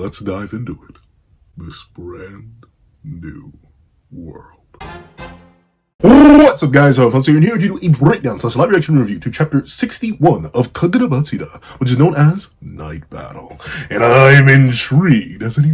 let's dive into it. This brand new world. What's up, guys? I'm Hunter, and here to do a breakdown / live reaction review to chapter 61 of Kagurabachi, which is known as Night Battle. And I'm intrigued, as any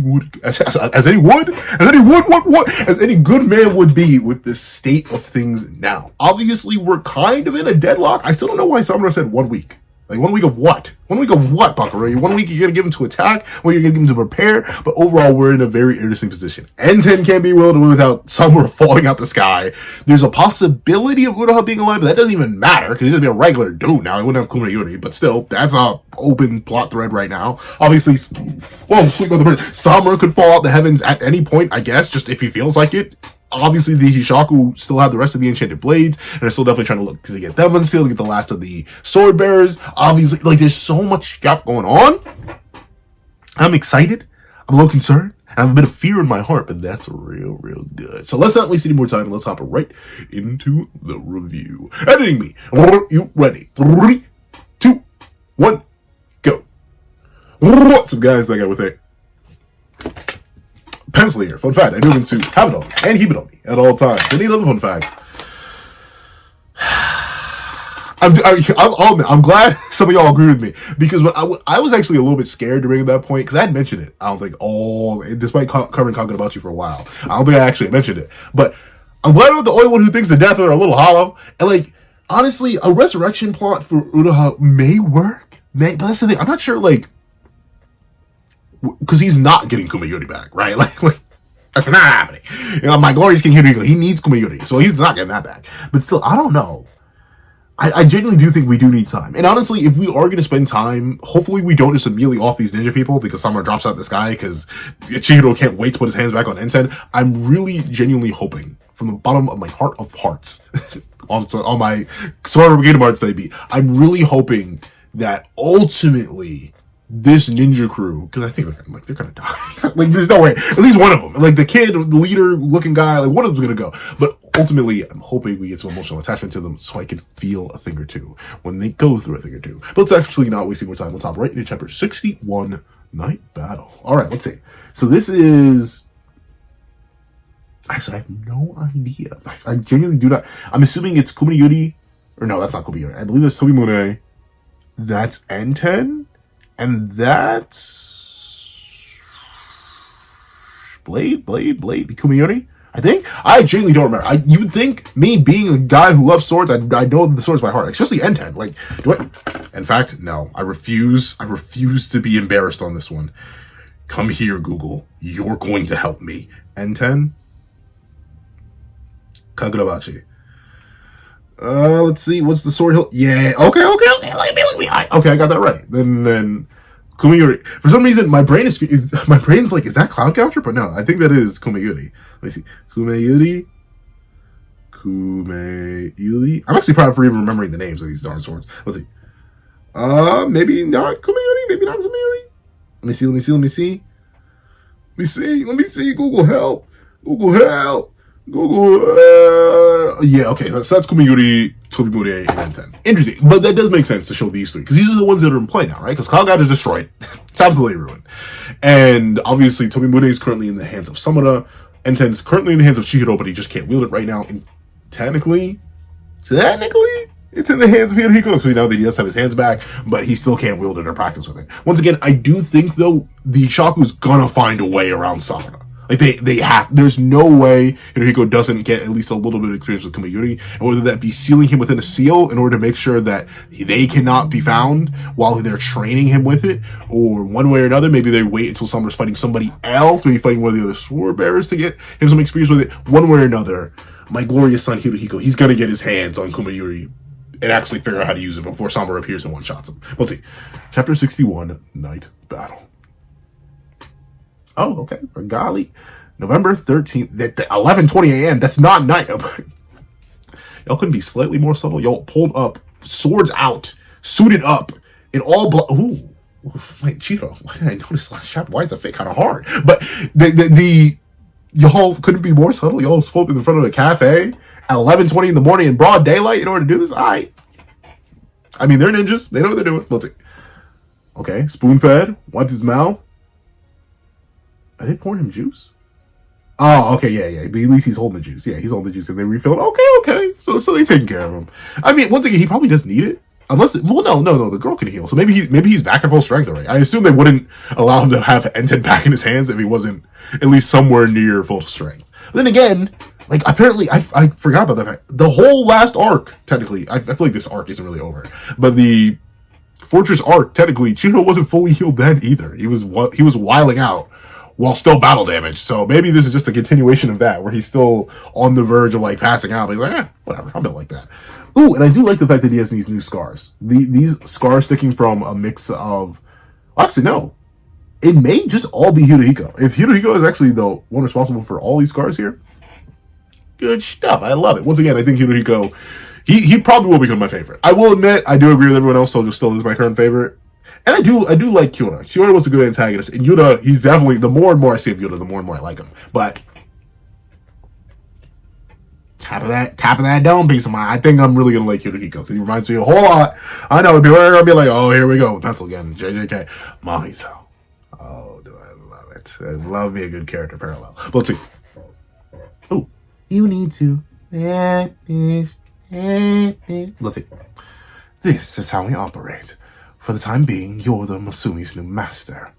good man would be with the state of things now. Obviously, we're kind of in a deadlock. I still don't know why Samura said 1 week. Like, 1 week of what? 1 week of what, Buckaroo? 1 week you're going to give him to attack, 1 week you're going to give him to prepare, but overall we're in a very interesting position. N10 can't be willed without Samura falling out the sky. There's a possibility of Udaha being alive, but that doesn't even matter, because he's going to be a regular dude now. He wouldn't have Kumayuri, but still, that's a open plot thread right now. Obviously, whoa, sleep on the bridge. Samura could fall out the heavens at any point, I guess, just if he feels like it. Obviously, the Hishaku still have the rest of the enchanted blades, and are still definitely trying to look to get them unsealed, to get the last of the sword bearers. Obviously, like, there's so much stuff going on. I'm excited. I'm a little concerned. I have a bit of fear in my heart, but that's real good. So let's not waste any more time. Let's hop right into the review. Editing me. Are you ready? 3, 2, 1, go. What's up, guys? I got with it. Pencil here. Fun fact, I do them to have it on me and keep it on me at all times. I need another fun fact. I'm glad some of y'all agree with me, because when I was actually a little bit scared to bring up that point, because I had mentioned it. I don't think despite covering Kagurabachi for a while, I don't think I actually mentioned it. But I'm glad I'm not the only one who thinks the death are a little hollow. And, like, honestly, a resurrection plot for Udaha may work. But that's the thing. I'm not sure, like, because he's not getting Kumayuri back, right? Like that's not happening. You know, my glorious King Hiriko, he needs Kumayuri, so he's not getting that back. But still, I don't know. I genuinely do think we do need time. And honestly, if we are going to spend time, hopefully we don't just immediately off these ninja people because Samura drops out of the sky because CHIIHIRO can't wait to put his hands back on N10. I'm really genuinely hoping, from the bottom of my heart of hearts, on my Sorcerer Brigade March they beat, I'm really hoping that ultimately this ninja crew, because I think they're gonna die. Like, there's no way. At least one of them, like the kid, the leader-looking guy, like one of them's gonna go. But ultimately, I'm hoping we get some emotional attachment to them, so I can feel a thing or two when they go through a thing or two. But let's actually not wasting more time. Let's hop right into chapter 61, Night Battle. All right, let's see. So this is. Actually, I have no idea. I genuinely do not. I'm assuming it's Kumayuri, or no, that's not Kumayuri. I believe that's Tobimune. That's N10. And that's Blade, Kumayuri, I think. I genuinely don't remember. You would think, me being a guy who loves swords, I know the swords by heart, especially N10. Like, in fact, no, I refuse to be embarrassed on this one. Come here, Google. You're going to help me. N10, Kagurabachi. Let's see. What's the sword hilt? Yeah. Okay. Look at me. Okay, I got that right. Then Kumayuri. For some reason, my brain's like, is that Cloud Catcher? But no, I think that is Kumayuri. Let me see. Kumayuri. I'm actually proud for even remembering the names of these darn swords. Let's see. Maybe not Kumayuri. Maybe not Kumayuri. Let me see. Google help. Yeah, okay, so that's Kumayuri, Tobimune, and N10. Interesting, but that does make sense to show these three, because these are the ones that are in play now, right? Because Cloud God is destroyed. It's absolutely ruined. And obviously, Tobimune is currently in the hands of Samura, N10 is currently in the hands of CHIIHIRO, but he just can't wield it right now. And technically, it's in the hands of Hiriko, so now that he does have his hands back, but he still can't wield it or practice with it. Once again, I do think, though, the Hishaku's gonna find a way around Samura. Like, they have. There's no way Hiriko doesn't get at least a little bit of experience with Kumayuri, and whether that be sealing him within a seal in order to make sure that they cannot be found while they're training him with it, or one way or another, maybe they wait until Samura's fighting somebody else, maybe fighting one of the other sword bearers to get him some experience with it. One way or another, my glorious son Hirohiko, he's gonna get his hands on Kumayuri and actually figure out how to use it before Samura appears and one-shots him. Let's see. Chapter 61, Night Battle. Oh, okay. Golly. November 13th, 11:20 a.m. That's not night. Y'all couldn't be slightly more subtle. Y'all pulled up, swords out, suited up, in all black. Ooh. Wait, CHIIHIRO. Why did I notice last chapter? Why is the fit kind of hard? But y'all couldn't be more subtle. Y'all spoke in front of a cafe at 11:20 in the morning in broad daylight in order to do this. All right. I mean, they're ninjas. They know what they're doing. We'll see. Okay, spoon-fed, wiped his mouth. Are they pouring him juice? Oh, okay, yeah. But at least he's holding the juice. Yeah, he's holding the juice and they refill it. Okay. So they taking care of him. I mean, once again, he probably doesn't need it. Unless, no, the girl can heal. So maybe he's back at full strength already. I assume they wouldn't allow him to have N10 back in his hands if he wasn't at least somewhere near full strength. But then again, like, apparently, I forgot about that fact. The whole last arc, technically, I feel like this arc isn't really over, but the Fortress arc, technically, CHIIHIRO wasn't fully healed then either. He was wiling out while still battle damage. So maybe this is just a continuation of that, where he's still on the verge of, like, passing out. But he's like, whatever, I'm built like that. Ooh, and I do like the fact that he has these new scars. These scars sticking from a mix of... Actually, no. It may just all be Hirohiko. If Hirohiko is actually the one responsible for all these scars here, good stuff. I love it. Once again, I think Hirohiko, he probably will become my favorite. I will admit, I do agree with everyone else, so still is my current favorite. And I do like Kyura. Kyura was a good antagonist. And Yuta, he's definitely... The more and more I see of Yuta, the more and more I like him. But... Top of that dome piece of mine. I think I'm really gonna like Hirohiko because he reminds me a whole lot. I know people are gonna be like, "Oh, here we go, pencil again." JJK, Mahito. Oh, do I love it? I love me a good character parallel. But let's see. Oh, you need to. Let's see. This is how we operate. For the time being, you're the Masumi's new master.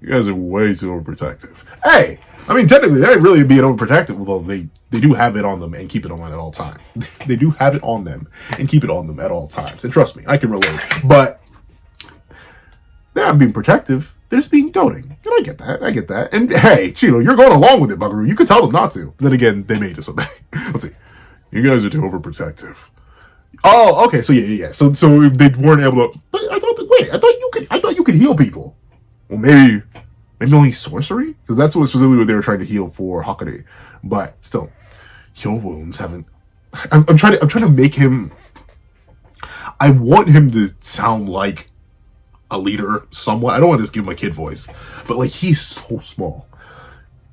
You guys are way too overprotective. Hey, I mean, technically, they ain't really being overprotective, although they do have it on them and keep it on at all times. They do have it on them and keep it on them at all times. And trust me, I can relate. But they're not being protective. They're just being doting. And I get that. And hey, Chino, you're going along with it, Buckaroo. You could tell them not to. But then again, they may disobey. Let's see. You guys are too overprotective. Oh, okay. So yeah. So they weren't able to. But I thought you could heal people. Well, maybe only sorcery? Because that's specifically what they were trying to heal for Hakari. But still, your wounds haven't... I'm trying to make him... I want him to sound like a leader somewhat. I don't want to just give him a kid voice. But, like, he's so small.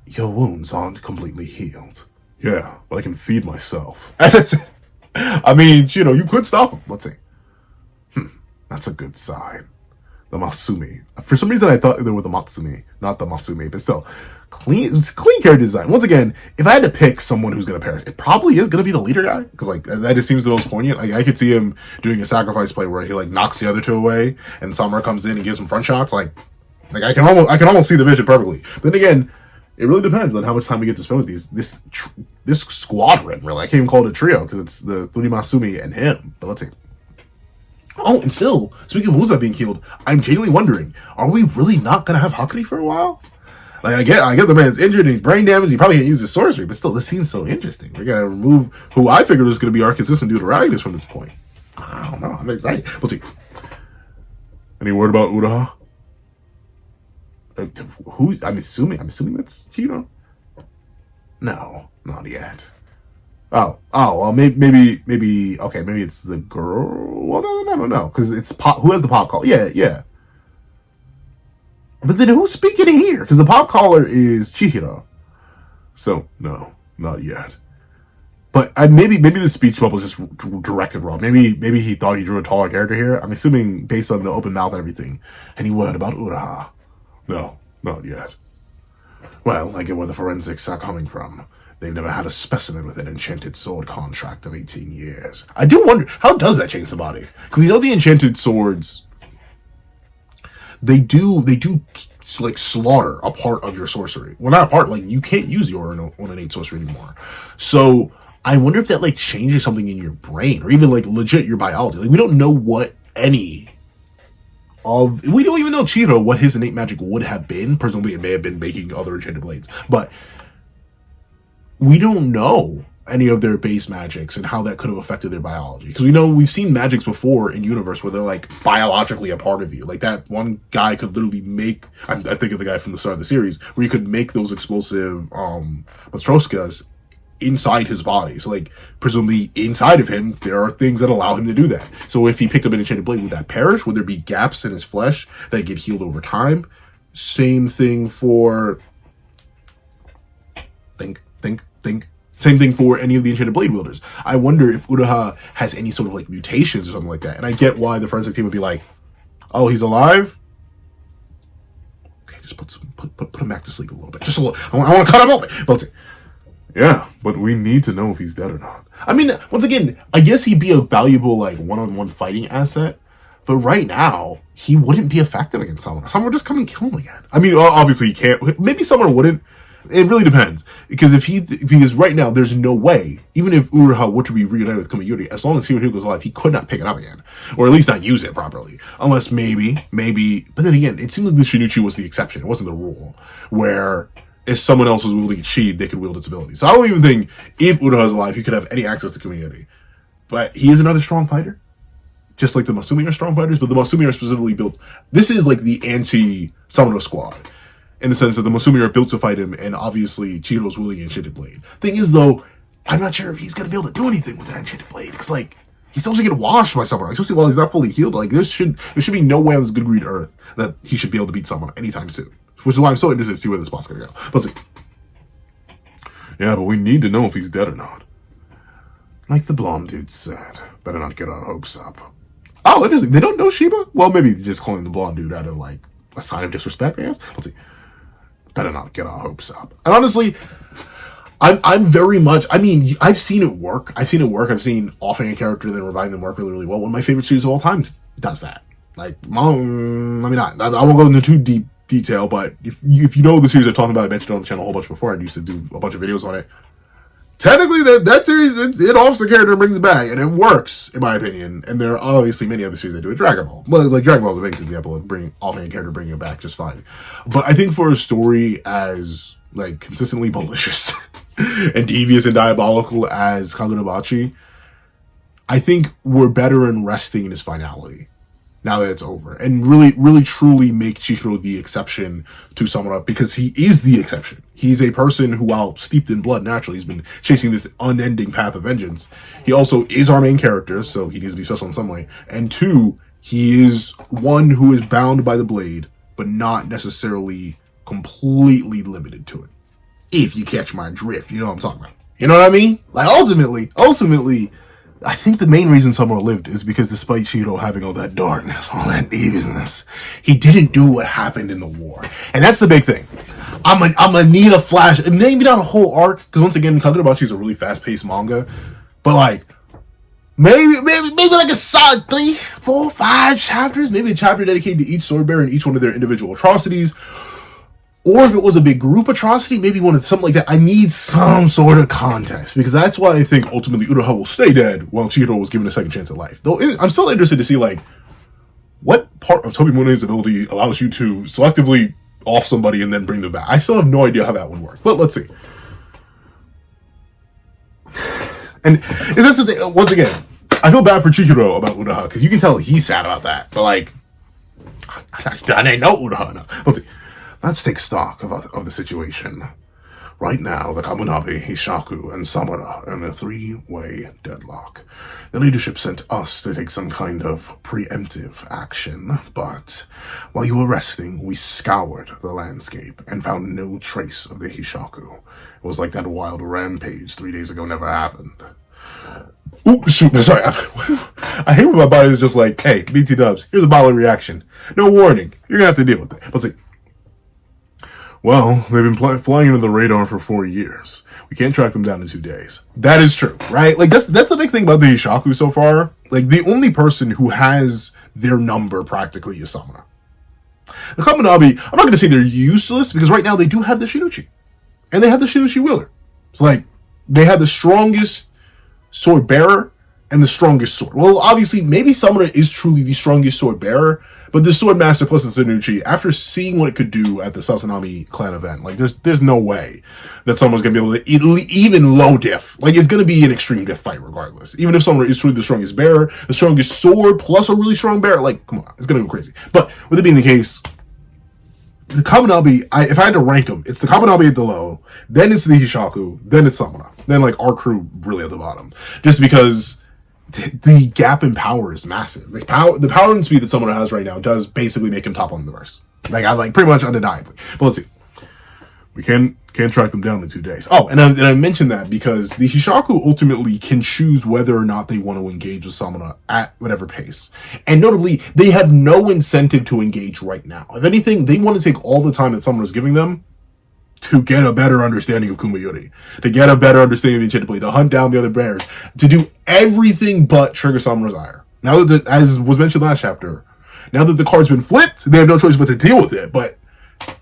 Your wounds aren't completely healed. Yeah, but I can feed myself. I mean, you could stop him. Let's see. That's a good sign. The Masumi. For some reason, I thought they were the Matsumi, not the Masumi, but still, clean character design. Once again, if I had to pick someone who's gonna perish, it probably is gonna be the leader guy, because like that just seems the most poignant. Like I could see him doing a sacrifice play where he like knocks the other two away, and Samura comes in and gives him front shots. Like I can almost see the vision perfectly. But then again, it really depends on how much time we get to spend with this squadron. Really, I can't even call it a trio because it's the three Masumi and him. But let's see. Oh, and still, speaking of Uza being healed, I'm genuinely wondering, are we really not going to have Hakari for a while? Like, I get the man's injured and he's brain damaged, he probably can't use his sorcery, but still, this seems so interesting. We're going to remove who I figured was going to be our consistent Deuteragonist from this point. I don't know, I'm excited. Let's see. Any word about Uraha? I'm assuming that's Chino? No, not yet. Oh, well, maybe, okay, maybe it's the girl? Well, no, because it's Pop, who has the pop call? Yeah. But then who's speaking here? Because the pop caller is CHIIHIRO. So, no, not yet. But maybe the speech bubble is just directed wrong. Maybe he thought he drew a taller character here. I'm assuming based on the open mouth and everything. Any word about Uraha? No, not yet. Well, I get where the forensics are coming from. They've never had a specimen with an enchanted sword contract of 18 years. I do wonder, how does that change the body? Because we know the enchanted swords, they do like slaughter a part of your sorcery. Well, not a part, like you can't use your innate sorcery anymore. So I wonder if that like changes something in your brain or even like legit your biology. Like we don't know we don't even know CHIIHIRO what his innate magic would have been. Presumably it may have been making other enchanted blades, but we don't know any of their base magics and how that could have affected their biology. Because we've seen magics before in universe where they're like biologically a part of you. Like that one guy could literally make, I think of the guy from the start of the series, where he could make those explosive Matroskas inside his body. So like presumably inside of him, there are things that allow him to do that. So if he picked up an enchanted blade, would that perish? Would there be gaps in his flesh that get healed over time? Same thing for Same thing for any of the enchanted blade wielders. I wonder if Uraha has any sort of like mutations or something like that. And I get why the forensic team would be like, oh, he's alive? Okay, just put him back to sleep a little bit. Just a little. I want to cut him open. But let's see. Yeah, but we need to know if he's dead or not. I mean, once again, I guess he'd be a valuable, like, one-on-one fighting asset. But right now, he wouldn't be effective against someone. Someone would just come and kill him again. I mean, obviously he can't. Maybe someone wouldn't. It really depends. Because right now, there's no way, even if Uruha were to be reunited with Kamiyuri, as long as CHIIHIRO goes alive, he could not pick it up again. Or at least not use it properly. Unless maybe. But then again, it seems like the Shinichi was the exception. It wasn't the rule. Where if someone else was wielding Chi, they could wield its ability. So I don't even think if Uruha is alive, he could have any access to Kamiyuri. But he is another strong fighter. Just like the Masumi are strong fighters, but the Masumi are specifically built. This is like the anti-Summoner squad. In the sense that the Masumi are built to fight him, and obviously CHIIHIRO's wielding an Enchanted Blade. Thing is, though, I'm not sure if he's going to be able to do anything with that Enchanted Blade. Because, like, he's also getting washed by someone, especially while he's not fully healed. Like, there should be no way on this good green earth that he should be able to beat someone anytime soon. Which is why I'm so interested to see where this spot's going to go. Let's see. Yeah, but we need to know if he's dead or not. Like the blonde dude said, better not get our hopes up. Oh, interesting. They don't know Shiba? Well, maybe just calling the blonde dude out of, like, a sign of disrespect, I guess. Let's see. Better not get our hopes up. And honestly, I'm very much, I mean, I've seen it work. I've seen offing a character and then reviving them work really, really well. One of my favorite series of all time does that. Like, I won't go into too deep detail, but if you know the series I'm talking about, I mentioned it on the channel a whole bunch before. I used to do a bunch of videos on it. Technically, that series, it offs the character and brings it back, and it works, in my opinion. And there are obviously many other series that do it. Dragon Ball. Well, like, Dragon Ball is the biggest example of offing a character, bringing it back just fine. But I think for a story as, like, consistently malicious and devious and diabolical as Kagurabachi, I think we're better in resting in his finality now that it's over, and really, really, truly make CHIIHIRO the exception to Samura, because he is the exception. He's a person who, while steeped in blood, naturally, he's been chasing this unending path of vengeance. He also is our main character, so he needs to be special in some way. And two, he is one who is bound by the blade, but not necessarily completely limited to it. If you catch my drift, you know what I'm talking about. You know what I mean? Like, ultimately, I think the main reason Samura lived is because despite CHIIHIRO having all that darkness, all that deviousness, he didn't do what happened in the war. And that's the big thing. I'm gonna need a flash, maybe not a whole arc, because once again, Kagurabachi is a really fast-paced manga, but like, maybe like a solid 3, 4, 5 chapters, maybe a chapter dedicated to each sword bearer and each one of their individual atrocities. Or if it was a big group atrocity, maybe something like that. I need some sort of context, because that's why I think ultimately Uruha will stay dead while CHIIHIRO was given a second chance at life. Though I'm still interested to see, like, what part of Tobimune's ability allows you to selectively off somebody and then bring them back. I still have no idea how that would work, but let's see. And that's the thing. Once again, I feel bad for CHIIHIRO about Uruha, because you can tell he's sad about that. But like, I didn't know Uruha enough. Let's see. Let's take stock of the situation. Right now, the Kamunabe, Hishaku, and Samura are in a 3-way deadlock. The leadership sent us to take some kind of preemptive action, but while you were resting, we scoured the landscape and found no trace of the Hishaku. It was like that wild rampage 3 days ago never happened. Oops, shoot, sorry. I hate when my body is just like, hey, BT dubs, here's a bodily reaction. No warning. You're gonna have to deal with it. Let's see. Well, they've been flying under the radar for 4 years. We can't track them down in 2 days. That is true, right? Like, that's the big thing about the Hishaku so far. Like, the only person who has their number practically is Samura. The Kamunabe, I'm not going to say they're useless, because right now they do have the Shinichi. And they have the Shinichi wielder. So, like, they have the strongest sword bearer and the strongest sword. Well, obviously, maybe Samura is truly the strongest sword bearer, but the Sword Master plus the Tsunuchi, after seeing what it could do at the Sasanami clan event, like, there's no way that someone's going to be able to even low diff. Like, it's going to be an extreme diff fight regardless. Even if Samura is truly the strongest bearer, the strongest sword plus a really strong bearer, like, come on, it's going to go crazy. But with it being the case, the Kamunabe, if I had to rank them, it's the Kamunabe at the low, then it's the Hishaku, then it's Samura. Then, like, our crew really at the bottom. Just because the gap in power is massive. Like, the power and speed that Samura has right now does basically make him top on the verse. Like, I'm like pretty much undeniably. But let's see. We can't Can't track them down in 2 days. Oh, and I mentioned that because the Hishaku ultimately can choose whether or not they want to engage with Samura at whatever pace. And notably, they have no incentive to engage right now. If anything, they want to take all the time that Samura is giving them to get a better understanding of Kumayuri, to get a better understanding of the Enchanted Blade, to hunt down the other bears, to do everything but trigger Samura's ire. Now that, as was mentioned last chapter, now that the card's been flipped, they have no choice but to deal with it. But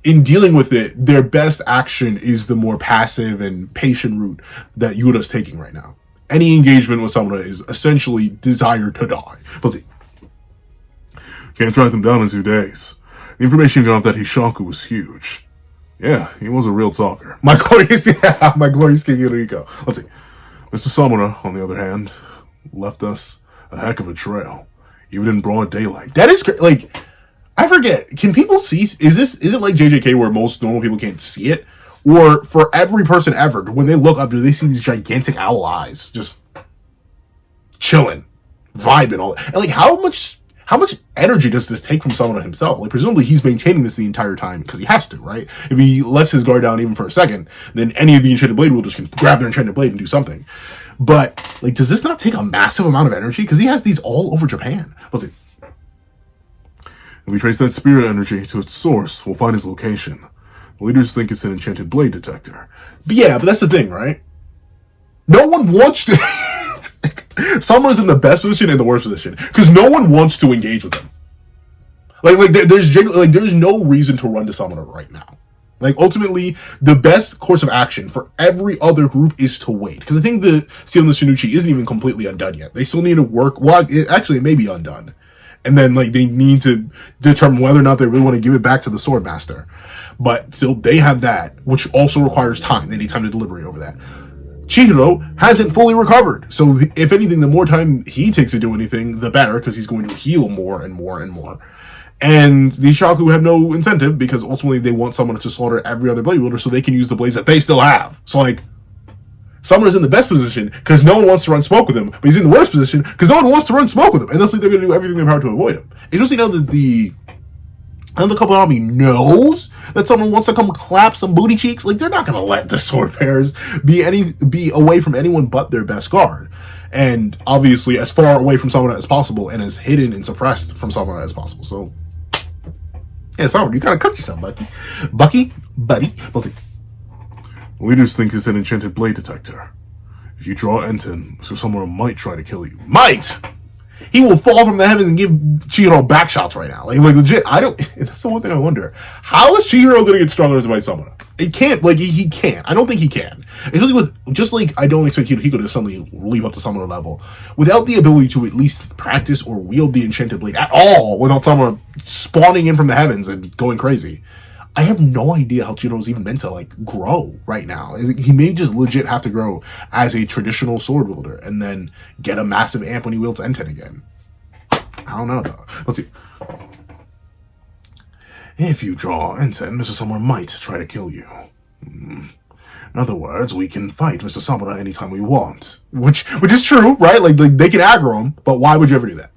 in dealing with it, their best action is the more passive and patient route that Yura's taking right now. Any engagement with Samura is essentially desire to die. But see, can't track them down in 2 days. The information you got off that Hishaku was huge. Yeah, he was a real talker. My glorious King Yuriko. Let's see. Mr. Samura, on the other hand, left us a heck of a trail, even in broad daylight. That is like, I forget. Can people see? Is it like JJK where most normal people can't see it, or for every person ever, when they look up, do they see these gigantic owl eyes just chilling, vibing, all that? And like, how much energy does this take from someone himself? Like, presumably he's maintaining this the entire time because he has to, right? If he lets his guard down even for a second, then any of the Enchanted Blade wielders can grab their Enchanted Blade and do something. But, like, does this not take a massive amount of energy? Because he has these all over Japan. Let's see. If we trace that spirit energy to its source, we'll find his location. The leaders think it's an Enchanted Blade detector. But yeah, but that's the thing, right? No one wants to... Someone's in the best position and the worst position because no one wants to engage with them. There's no reason to run to Samura right now. Like, ultimately, the best course of action for every other group is to wait. Because I think the seal in the Shinichi isn't even completely undone yet. They still need to work. Well, it may be undone. And then, like, they need to determine whether or not they really want to give it back to the Swordmaster. But still, they have that, which also requires time. They need time to deliberate over that. CHIIHIRO hasn't fully recovered. So, if anything, the more time he takes to do anything, the better, because he's going to heal more and more and more. And the Hishaku have no incentive, because ultimately they want someone to slaughter every other blade wielder so they can use the blades that they still have. So, like, Summoner's in the best position because no one wants to run smoke with him, but he's in the worst position because no one wants to run smoke with him. And that's like they're going to do everything in their power to avoid him. Especially now that the Kagurabachi knows that someone wants to come clap some booty cheeks. Like, they're not going to let the sword bearers be away from anyone but their best guard. And obviously as far away from someone as possible and as hidden and suppressed from someone as possible. So, yeah, Summoner, you kind of cooked yourself, buddy. We'll see. The leaders think it's an enchanted blade detector. If you draw Enten, so someone might try to kill you. Might! He will fall from the heavens and give CHIIHIRO back shots right now. Like legit, that's the one thing I wonder. How is CHIIHIRO going to get stronger to fight someone? It can't, he can't. I don't think he can. Especially with, just like I don't expect Hirohiko to suddenly leap up to Summoner level. Without the ability to at least practice or wield the enchanted blade at all, without Summoner spawning in from the heavens and going crazy. I have no idea how CHIIHIRO's even meant to, grow right now. He may just legit have to grow as a traditional sword wielder and then get a massive amp when he wields Enten again. I don't know, though. Let's see. If you draw Enten, Mr. Samura might try to kill you. In other words, we can fight Mr. Samura anytime we want. Which is true, right? Like they can aggro him, but why would you ever do that?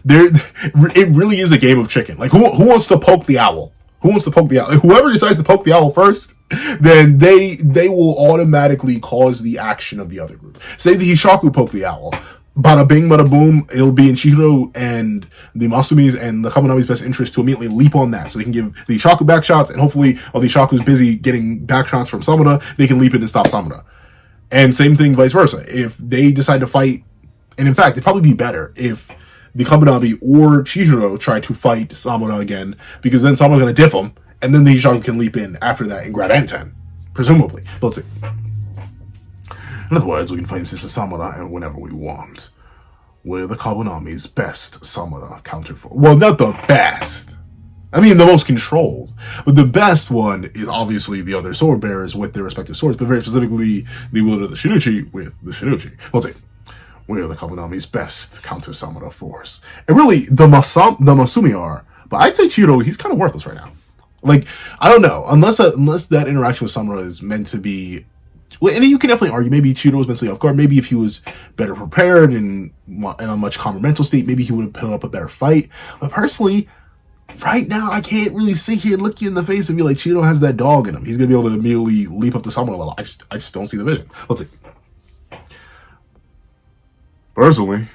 It really is a game of chicken. Like, who wants to poke the owl? Who wants to poke the owl? Whoever decides to poke the owl first, then they will automatically cause the action of the other group. Say the Hishaku poke the owl. Bada bing, bada boom, it'll be in CHIIHIRO and the Masumi's and the Kaminami's best interest to immediately leap on that. So they can give the Hishaku back shots, and hopefully while the Hishaku's busy getting back shots from Samura, they can leap in and stop Samura. And same thing vice versa. If they decide to fight, and in fact, it'd probably be better if the Kaminami or CHIIHIRO try to fight Samura again, because then Samura's going to diff him, and then the Hishaku can leap in after that and grab Enten. Presumably. But let's see. In other words, we can fight Sister Samura whenever we want. We're the Kaminami's best Samura counter for. Well, not the best. I mean, the most controlled. But the best one is obviously the other sword bearers with their respective swords, but very specifically the wielder of the Shinichi with the Shinichi. Let's see. We're the Kaminami's best counter Samura force. And really, the Masumi are, but I'd say CHIIHIRO, he's kind of worthless right now. Like, I don't know, unless that interaction with Samura is meant to be, well, and you can definitely argue, maybe CHIIHIRO was mentally off guard, maybe if he was better prepared and in a much calmer mental state, maybe he would have put up a better fight. But personally, right now, I can't really sit here and look you in the face and be like, CHIIHIRO has that dog in him. He's going to be able to immediately leap up to summoner level. I just don't see the vision. Let's see. Personally,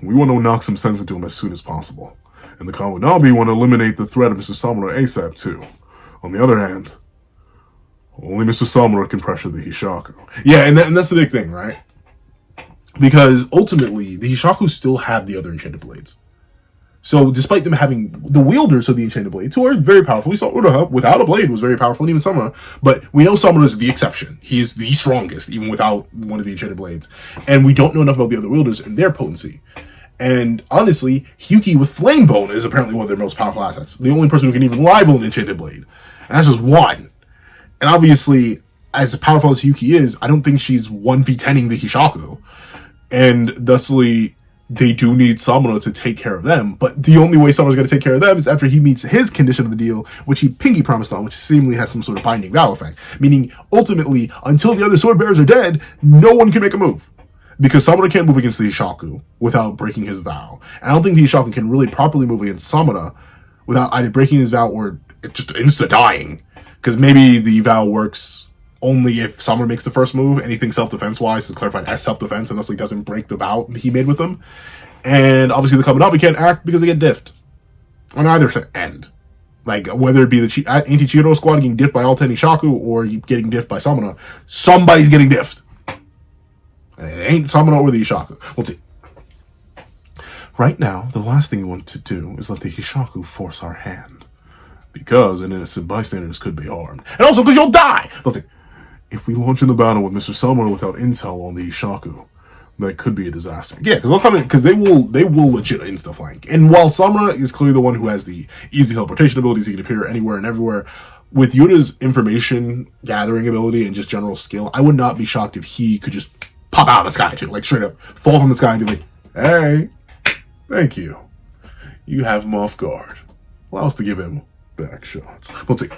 we want to knock some sense into him as soon as possible. And the Kawanabe want to eliminate the threat of Mr. Samura ASAP too. On the other hand, only Mr. Samura can pressure the Hishaku. Yeah, and that's the big thing, right? Because ultimately, the Hishaku still have the other enchanted blades. So despite them having the wielders of the enchanted blades, who are very powerful, we saw Uruha without a blade was very powerful, and even Samura, but we know Samura is the exception. He is the strongest, even without one of the enchanted blades. And we don't know enough about the other wielders and their potency. And honestly, Hyuki with Flamebone is apparently one of their most powerful assets. The only person who can even rival an enchanted blade. And that's just one. And obviously, as powerful as Hyuki is, I don't think she's 1v10ing the Hishaku. And thusly, they do need Samura to take care of them. But the only way Samura's going to take care of them is after he meets his condition of the deal, which he pinky promised on, which seemingly has some sort of binding vow effect. Meaning, ultimately, until the other sword bearers are dead, no one can make a move. Because Samura can't move against the Hishaku without breaking his vow. And I don't think the Hishaku can really properly move against Samura without either breaking his vow or just insta-dying. Because maybe the vow works only if Samura makes the first move. Anything self-defense-wise is clarified as self-defense, and thus he doesn't break the vow he made with them. And obviously the Kagurabachi can't act because they get diffed. On either end. Like, whether it be the anti-CHIIHIRO squad getting diffed by all 10 Hishaku or getting diffed by Samura, somebody's getting diffed. And it ain't Samura or the Hishaku. We'll see. Right now, the last thing we want to do is let the Hishaku force our hand. Because an innocent bystanders could be harmed. And also because you'll die! Let's see. If we launch in the battle with Mr. Samura without intel on the Hishaku, that could be a disaster. Yeah, because they'll come in, because they will legit insta-flank. And while Samura is clearly the one who has the easy teleportation abilities, he can appear anywhere and everywhere, with Yuda's information gathering ability and just general skill, I would not be shocked if he could just pop out of the sky too, like straight up, fall from the sky and be like, hey, thank you. You have him off guard. Allow us to give him back shots. Let's see.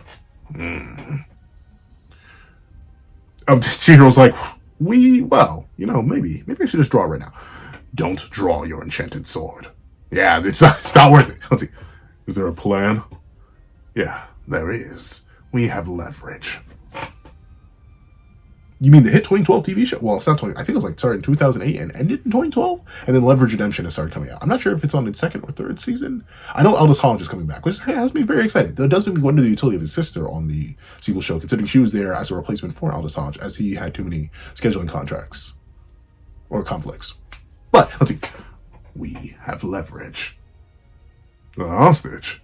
CHIIHIRO's like, maybe I should just draw right now. Don't draw your enchanted sword. Yeah, it's not worth it. Let's see. Is there a plan? Yeah, there is. We have leverage. You mean the hit 2012 TV show? Well, it's not 20. I think it was started in 2008 and ended in 2012. And then Leverage Redemption has started coming out. I'm not sure if it's on its second or third season. I know Aldous Hodge is coming back, which has me very excited. Though it does make me wonder the utility of his sister on the sequel show, considering she was there as a replacement for Aldous Hodge, as he had too many scheduling contracts or conflicts. But let's see. We have leverage. A hostage.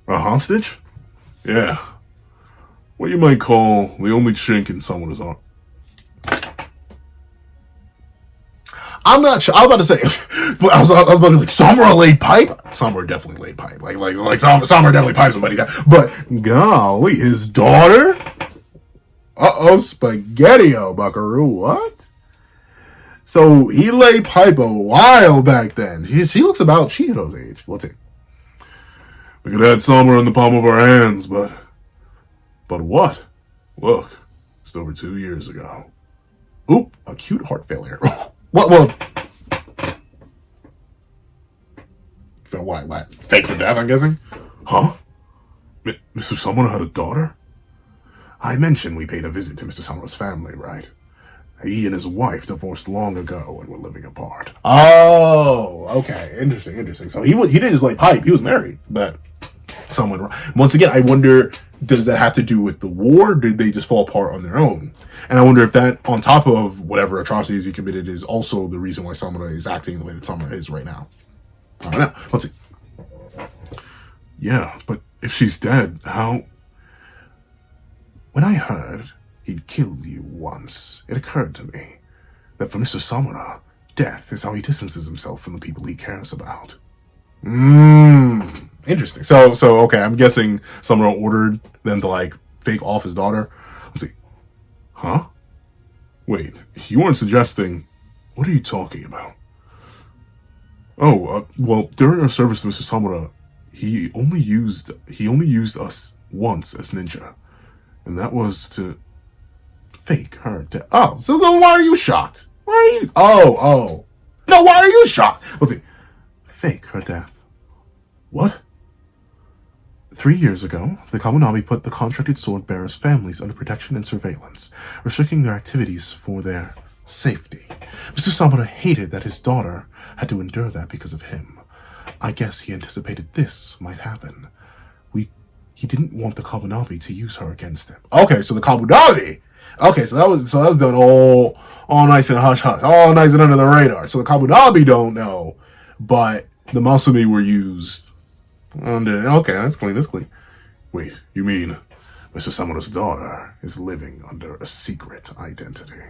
A hostage? Yeah. What you might call the only chink in someone's arm. I'm not sure. I was about to say, but I was about to be like, Samura laid pipe? Samura definitely laid pipe. Like Samura definitely piped somebody down. But, golly, his daughter? Uh-oh, spaghetti-o, buckaroo. What? So, he laid pipe a while back then. She looks about CHIIHIRO's age. Let's see. We could add Samura in the palm of our hands, but what? Look, it's over 2 years ago. Oop, acute heart failure. What? What? Fake her death, I'm guessing? Huh? Mr. Samura had a daughter? I mentioned we paid a visit to Mr. Samura's family, right? He and his wife divorced long ago and were living apart. Oh, okay. Interesting. So he didn't just pipe, he was married, but someone wrong. Once again, I wonder, does that have to do with the war? Or did they just fall apart on their own? And I wonder if that, on top of whatever atrocities he committed, is also the reason why Samura is acting the way that Samura is right now. I don't know. Let's see. Yeah, but if she's dead, how? When I heard he'd killed you once, it occurred to me that for Mr. Samura, death is how he distances himself from the people he cares about. Interesting. So okay, I'm guessing Samura ordered them to fake off his daughter. Let's see. Huh? Wait, you weren't suggesting. What are you talking about? Oh, well, during our service to Mr. Samura, he only used us once as ninja, and that was to fake her death. Oh, so then why are you shocked? Why are you? Oh. No, why are you shocked? Let's see. Fake her death. What? 3 years ago, the Kamunami put the contracted sword bearers' families under protection and surveillance, restricting their activities for their safety. Mr. Samura hated that his daughter had to endure that because of him. I guess he anticipated this might happen. He didn't want the Kamunami to use her against him. Okay, so the Kamunami. Okay, so that was done all nice and hush hush, all nice and under the radar. So the Kamunami don't know, but the Masumi were used under. Okay, that's clean. That's clean. Wait, you mean Mr. Samura's daughter is living under a secret identity?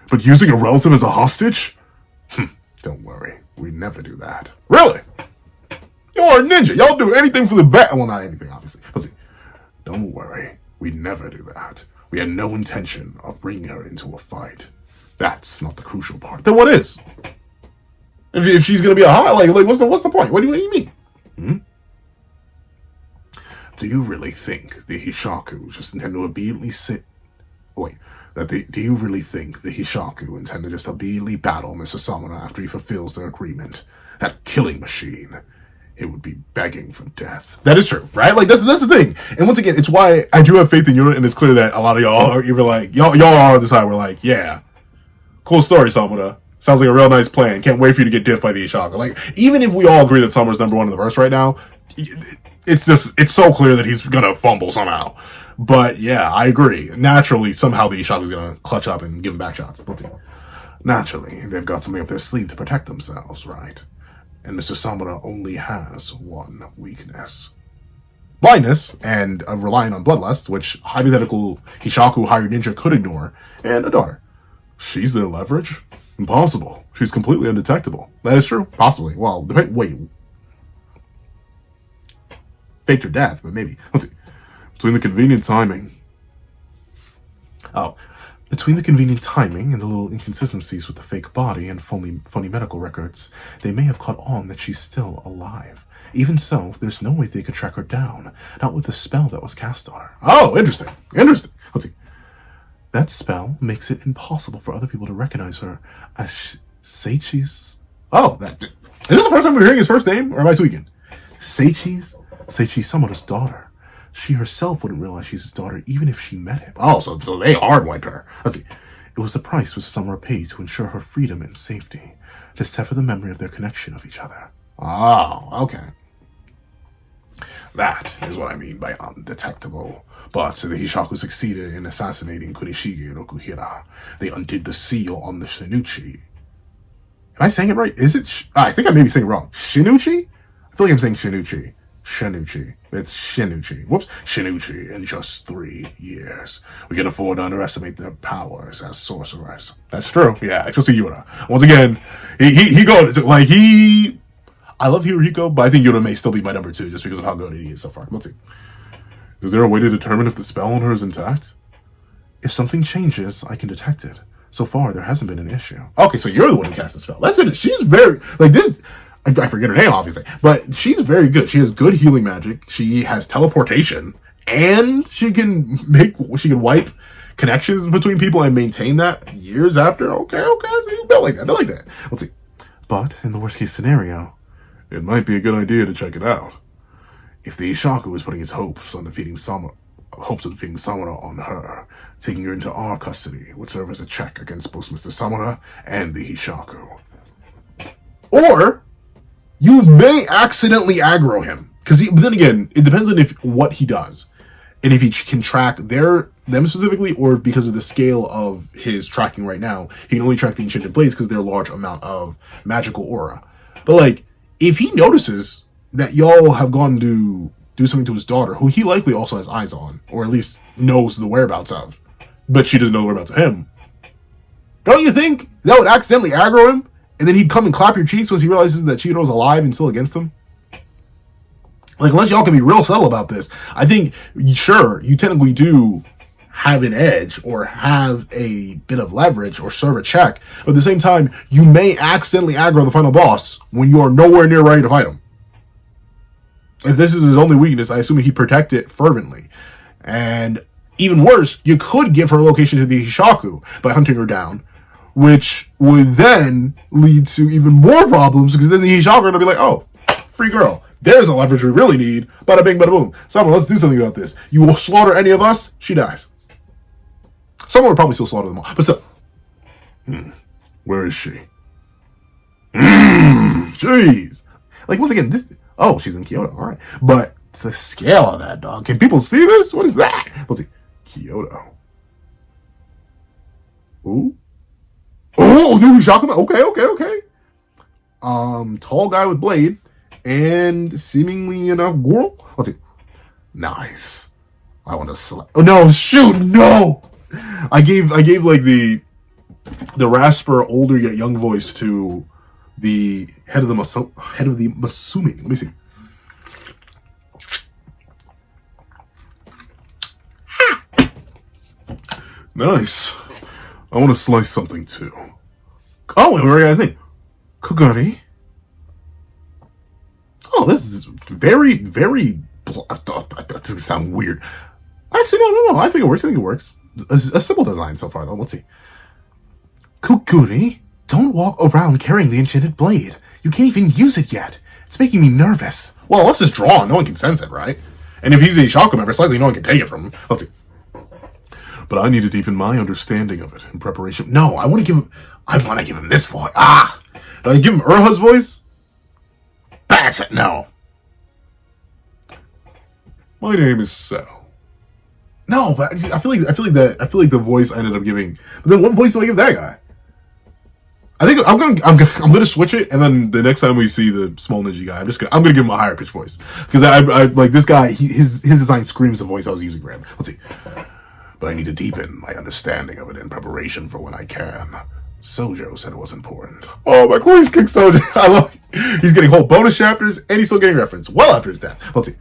But using a relative as a hostage? Don't worry, we never do that. Really? You're a ninja. Y'all do anything for the bet. Well, not anything, obviously. Let's see. Don't worry, we never do that. We had no intention of bringing her into a fight. That's not the crucial part. Then what is? If she's gonna be a hot, like what's the point? What do you mean? Do you really think the Hishaku just intend to immediately do you really think the Hishaku intend to just immediately battle Mr. Samura after he fulfills their agreement? That killing machine. It would be begging for death. That is true, right? Like that's the thing. And once again, it's why I do have faith in you, and it's clear that a lot of y'all are either like y'all are on the side. We're like, yeah, cool story, Samura. Sounds like a real nice plan. Can't wait for you to get diffed by the Hishaku. Like even if we all agree that Samura's number one in the verse right now, it's so clear that he's gonna fumble somehow. But yeah, I agree. Naturally, somehow the Hishaku's gonna clutch up and give him back shots. Naturally, they've got something up their sleeve to protect themselves, right? And Mr. Samura only has one weakness. Blindness, and relying on bloodlust, which hypothetical Hishaku hired ninja could ignore, and a daughter. She's their leverage? Impossible. She's completely undetectable. That is true. Possibly. Well, wait. Faked her death, but maybe. Let's see. Between the convenient timing and the little inconsistencies with the fake body and funny medical records, they may have caught on that she's still alive. Even so, there's no way they could track her down, not with the spell that was cast on her. Oh, interesting. Let's see. That spell makes it impossible for other people to recognize her as Seichi's... Oh, is this the first time we're hearing his first name, or am I tweaking? Seichi Samura's daughter. She herself wouldn't realize she's his daughter even if she met him. Oh, so they hard-wiped her. Let's see. It was the price which Samura paid to ensure her freedom and safety, to sever the memory of their connection of each other. Oh, okay. That is what I mean by undetectable. But the Hishaku succeeded in assassinating Kunishige Rokuhira. They undid the seal on the Shinuchi. Am I saying it right? Is it? I think I may be saying it wrong. Shinuchi? I feel like I'm saying Shinuchi. It's Shinuchi. Whoops. Shinuchi in just 3 years. We can afford to underestimate their powers as sorcerers. That's true. Yeah, especially Yura. Once again, he goes like I love Hirohiko, but I think Yura may still be my number 2 just because of how good he is so far. Let's see. Is there a way to determine if the spell on her is intact? If something changes, I can detect it. So far, there hasn't been an issue. Okay, so you're the one who cast the spell. That's it. She's very like this. I forget her name, obviously, but she's very good. She has good healing magic. She has teleportation, and she can wipe connections between people and maintain that years after. Okay, so you built like that. Let's see. But in the worst case scenario, it might be a good idea to check it out. If the Hishaku is putting its hopes of defeating Samura on her, taking her into our custody would serve as a check against both Mr. Samura and the Hishaku. Or you may accidentally aggro him. But then again, it depends on what he does. And if he can track them specifically, or because of the scale of his tracking right now, he can only track the enchanted blades because they're a large amount of magical aura. But like, if he notices that y'all have gone to do something to his daughter, who he likely also has eyes on, or at least knows the whereabouts of, but she doesn't know the whereabouts of him, don't you think that would accidentally aggro him? And then he'd come and clap your cheeks once he realizes that Chihiro's alive and still against him? Like, unless y'all can be real subtle about this, I think, sure, you technically do have an edge or have a bit of leverage or serve a check, but at the same time, you may accidentally aggro the final boss when you are nowhere near ready to fight him. If this is his only weakness, I assume he'd protect it fervently. And even worse, you could give her location to the Hishaku by hunting her down, which would then lead to even more problems, because then the Hishaku are going to be like, oh, free girl. There's a leverage we really need. Bada bing, bada boom. Someone, let's do something about this. You will slaughter any of us, she dies. Someone would probably still slaughter them all. But still. Where is she? Jeez. Like, once again, this... Oh, she's in Kyoto. All right. But the scale of that, dog. Can people see this? What is that? Let's see. Kyoto. Ooh. Oh, new Hishaku. Okay. Tall guy with blade. And seemingly enough girl. Let's see. Nice. I want to select. Oh, no. Shoot. No. I gave like the rasper, older yet young voice to the head of the Masumi. Let me see. Nice. I want to slice something too. Oh, wait, what do you guys think? Kugari. Oh, this is very, very. That doesn't sound weird. Actually, no. I think it works. A simple design so far, though. Let's see. Kuguri, don't walk around carrying the enchanted blade. You can't even use it yet. It's making me nervous. Well, let's just draw. No one can sense it, right? And if he's a Hishaku member, it's likely no one can take it from him. Let's see. But I need to deepen my understanding of it in preparation. No, I want to give him this voice. Do I give him Urha's voice? That's it. No. My name is Sal. No, but I feel like the voice I ended up giving. But then what voice do I give that guy? I think I'm gonna switch it, and then the next time we see the small ninja guy, I'm gonna give him a higher pitch voice because I like this guy. His design screams the voice I was using for him. Let's see. But I need to deepen my understanding of it in preparation for when I can. Sojo said it was important. Oh, my Corey's kicked Sojo. I love it. He's getting whole bonus chapters, and he's still getting reference well after his death. Let's see.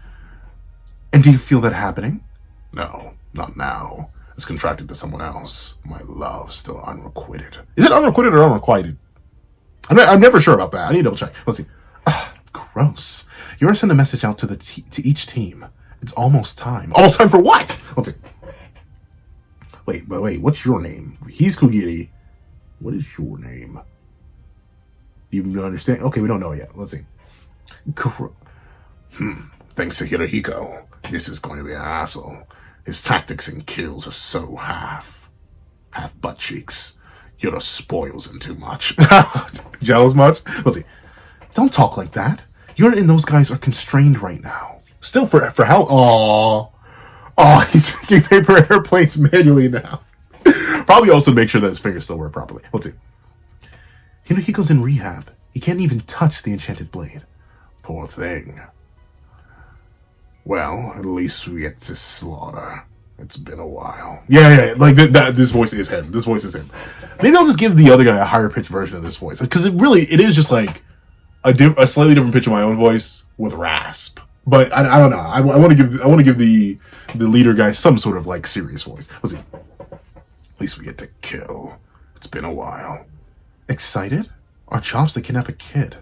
And do you feel that happening? No, not now. It's contracted to someone else. My love's still unrequited. Is it unrequited or unrequited? I'm never sure about that. I need to double check. Let's see. Gross. You're send a message out to each team. It's almost time. Almost time for what? Let's see. Wait. What's your name? He's Kugiri. What is your name? Do you understand? Okay, we don't know yet. Let's see. Thanks to Hirohiko, this is going to be a hassle. His tactics and kills are so half butt cheeks. Yura spoils him too much. Jealous much? Let's see. Don't talk like that. Yura and those guys are constrained right now. Still for how? Oh, he's making paper airplanes manually now. Probably also make sure that his fingers still work properly. Let's see. Hirohiko's in rehab. He can't even touch the enchanted blade. Poor thing. Well, at least we get to slaughter. It's been a while. Yeah. Like that. This voice is him. Maybe I'll just give the other guy a higher pitch version of this voice because it is just like a slightly different pitch of my own voice with rasp. But I don't know. I want to give the leader guy some sort of like serious voice. Let's see. At least we get to kill. It's been a while. Excited? Our job's to kidnap a kid.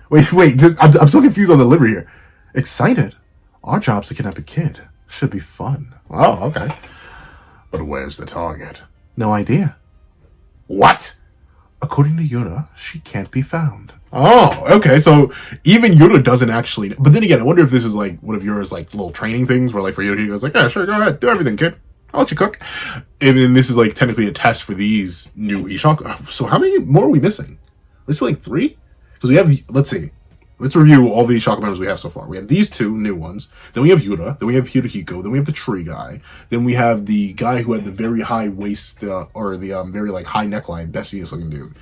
Wait. I'm so confused on the delivery here. Excited? Our job's to kidnap a kid. Should be fun. Oh, okay. But where's the target? No idea. What? According to Yura, she can't be found. Oh, okay. So even Yura doesn't actually. But then again, I wonder if this is like one of Yura's like little training things where like for Yura he goes like, yeah, sure, go ahead, do everything, kid. I'll let you cook. And then this is like technically a test for these new Hishaku. So how many more are we missing? Let's see, like 3? Because we have. Let's see. Let's review all the Hishaku members we have so far. We have these 2 new ones. Then we have Yura. Then we have Hirohiko. Then we have the tree guy. Then we have the guy who had the very high waist or the very like high neckline, best genius looking dude.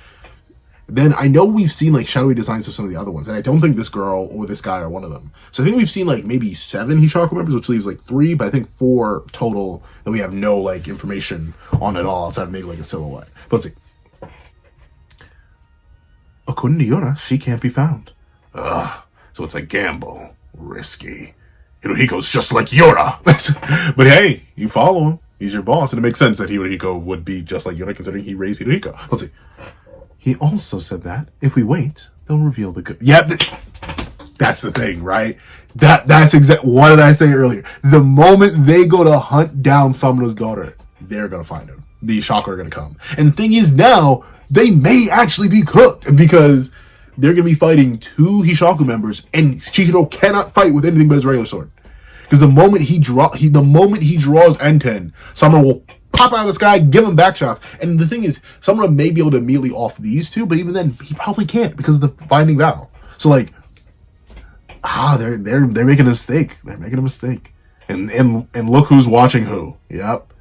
Then I know we've seen like shadowy designs of some of the other ones, and I don't think this girl or this guy are one of them. So I think we've seen like maybe 7 Hishaku members, which leaves like 3, but I think 4 total that we have no like information on at all outside of maybe like a silhouette. But let's see. According to Yura, she can't be found. Ugh. So it's a gamble. Risky. Hirohiko's just like Yura. But hey, you follow him. He's your boss, and it makes sense that Hirohiko would be just like Yura considering he raised Hirohiko. Let's see. He also said that if we wait, they'll reveal the good. Yeah, that's the thing, right? That's exactly what did I say earlier? The moment they go to hunt down Summoner's daughter, they're gonna find her. The Hishaku are gonna come. And the thing is now, they may actually be cooked because they're going to be fighting 2 Hishaku members, and CHIIHIRO cannot fight with anything but his regular sword. Because the moment he draws N10, Samura will pop out of the sky, give him back shots. And the thing is, Samura may be able to immediately off these 2, but even then, he probably can't because of the binding vow. So like, they're making a mistake. They're making a mistake. And look who's watching who. Yep.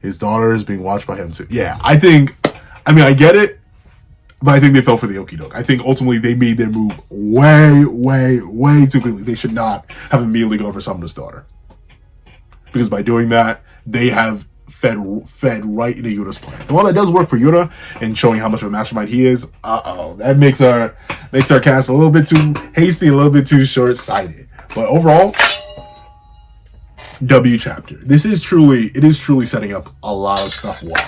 His daughter is being watched by him too. Yeah, I get it, but I think they fell for the okie doke. I think ultimately they made their move way too quickly. They should not have immediately gone for Samura's daughter. Because by doing that, they have fed right into Yura's plan. And while that does work for Yura and showing how much of a mastermind he is, that makes our cast a little bit too hasty, a little bit too short-sighted. But overall, W chapter. It is truly setting up a lot of stuff well.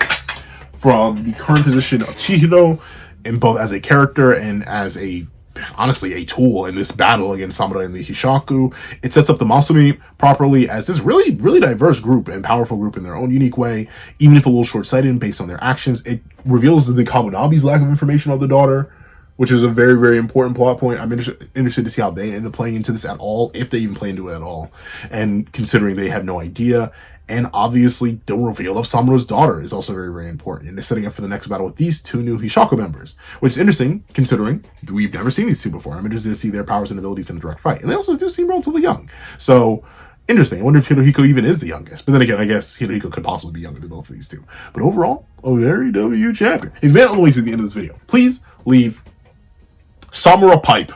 From the current position of CHIIHIRO, in both as a character and as honestly a tool in this battle against Samurai and the Hishaku. It sets up the Masumi properly as this really diverse group and powerful group in their own unique way, even if a little short-sighted based on their actions. It reveals the Kaminabi's lack of information of the daughter, which is a very important plot point. I'm interested to see how they end up playing into this at all, if they even play into it at all. And considering they have no idea, and obviously the reveal of Samura's daughter is also very important. And they're setting up for the next battle with these 2 new Hishaku members, which is interesting considering we've never seen these 2 before. I'm interested to see their powers and abilities in a direct fight. And they also do seem relatively young. So, interesting. I wonder if Hirohiko even is the youngest. But then again, I guess Hirohiko could possibly be younger than both of these 2. But overall, a very W chapter. If you made it all the way to the end of this video, please leave Samura Pipe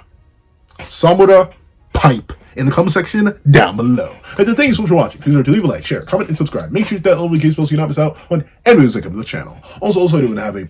in the comment section down below. And then thank you so much for watching. Please remember to leave a like, share, comment, and subscribe. Make sure you hit that little notification bell so you not miss out on any music coming to the channel. Also, I do have a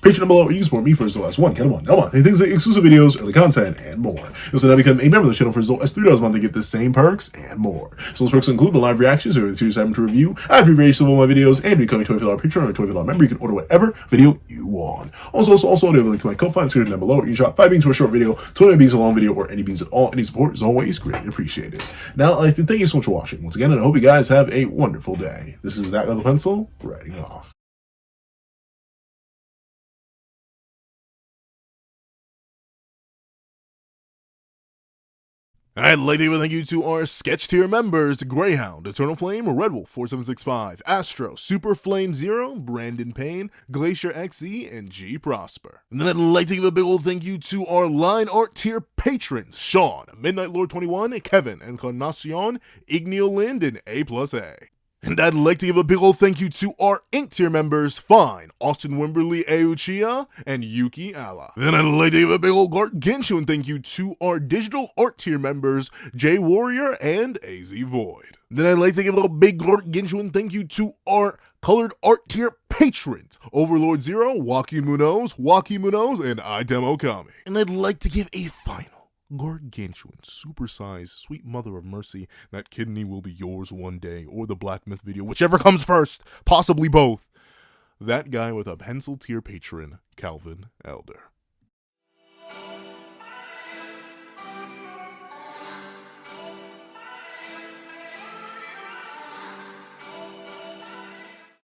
Patreon down below where you can support me for as low as $1. Get them on. And things like exclusive videos, early content, and more. You also now become a member of the channel for as low as $3 a month to get the same perks and more. So those perks include the live reactions or the series I'm to review, ad-free variations of all my videos, and becoming a $25 Patreon or $25 member. You can order whatever video you want. Also, I have a link to my Ko-Fi description down below where you can drop 5 beans to a short video, 20 beans to a long video, or any beans at all. Any support is always greatly appreciated. Now, I'd like to thank you so much for watching once again, and I hope you guys have a wonderful day. This is That Level Pencil, writing off. I'd like to give a thank you to our sketch tier members: Greyhound, Eternal Flame, Red Wolf 4765, Astro, Super Flame Zero, Brandon Payne, Glacier XE, and G Prosper. And then I'd like to give a big old thank you to our line art tier patrons: Sean, Midnight Lord 21, Kevin, Encarnacion, Igneo Lind, and A+A. And I'd like to give a big ol' thank you to our Ink tier members: Fine, Austin Wimberly Euchiya, and Yuki Alla. Then I'd like to give a big ol' gargantuan thank you to our digital art tier members: Jay Warrior and AZ Void. Then I'd like to give a big gargantuan thank you to our colored art tier patrons: Overlord Zero, Waki Munoz, and Item Okami. And I'd like to give a final gargantuan, supersized, sweet mother of mercy, that kidney will be yours one day, or the Black Myth video, whichever comes first, possibly both. That guy with a pencil tier patron, Calvin Elder.